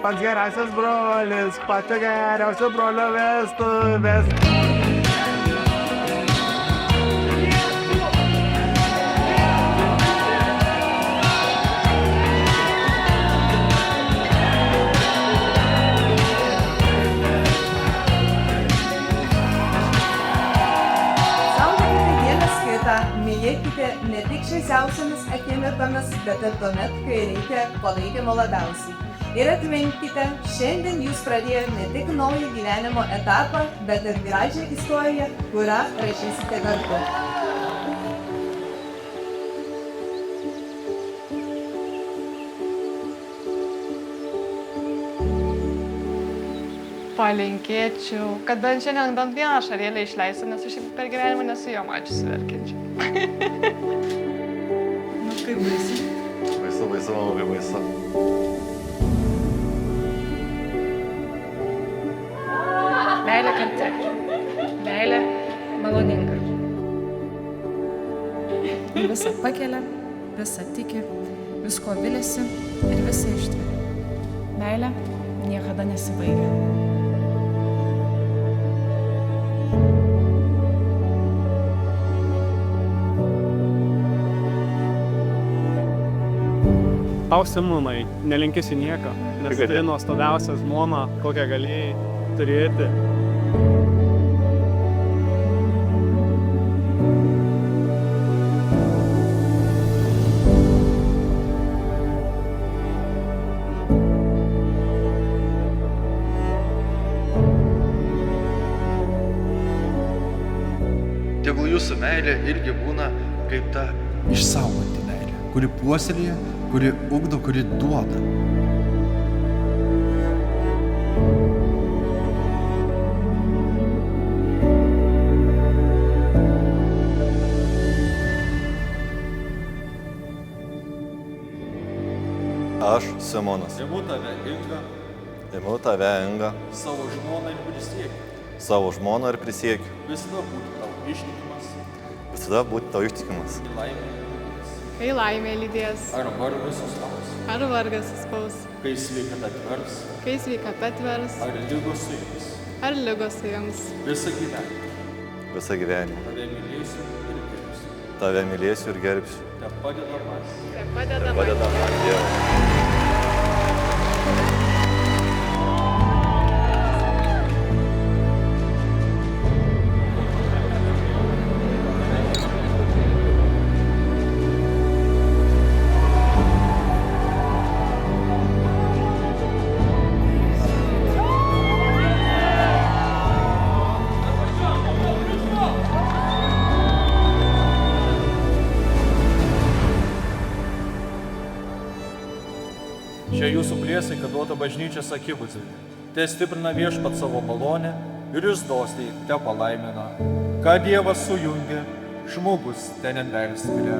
pats geriausias brolis, pačio geriausio brolio vestuvės. Mylėkite ne tik šviesiausiamis akimirkomis, bet ir tuomet, kai reikia palaikymo labiausiai. Ir atminkite, šiandien jūs pradėjote ne tik naują gyvenimo etapą, bet ir gražią istoriją, kurią rašysite kartu. Palinkėčiau, kad bent šiandien bent vieną ašarėlę išleistų, nes aš per gyvenimą nesu jo mačiusi verkiančių. Nu, kaip baisu. Baisu, man labai baisu. Meilė kantri. Meilė maloninga. Visą pakelia, visą tiki, visko viliasi ir visą ištveria. Meilė niekada nesibaigia. Tau, Simonai, nelinkėsi nieko, nes tai nuostabiausia žmona, kokią galėjai turėti. Tegul jūsų meilė irgi būna kaip ta išsauganti meilė, kuri puoselėja, kuri ugdo, kuri duoda. Aš, Simonas, Imu tave, Inga, imu tave, Inga, savo žmoną ir prisiekiu, savo žmoną ir prisiekiu visada būti tau ištikimas, visada būti tau ištikimas. į laimę lydės, Kai laimė lydės, ar vargas suspaus, ar vargas suspaus, kai sveikata atvers, kai sveikata atvers, ar lygos suims, ar ligos suims. visą gyvenimą Visą gyvenimą. tave mylėsiu ir gerbsiu, Tave mylėsiu ir gerbsiu. te padeda man. Te padeda Padeda man. man Dievas. Šia jūsų priesaika duota bažnyčios akivaizdai. Te stiprina viešpat savo malonę ir jūs dosniai te palaimina. Ką Dievas sujungė, žmogus te neverskime.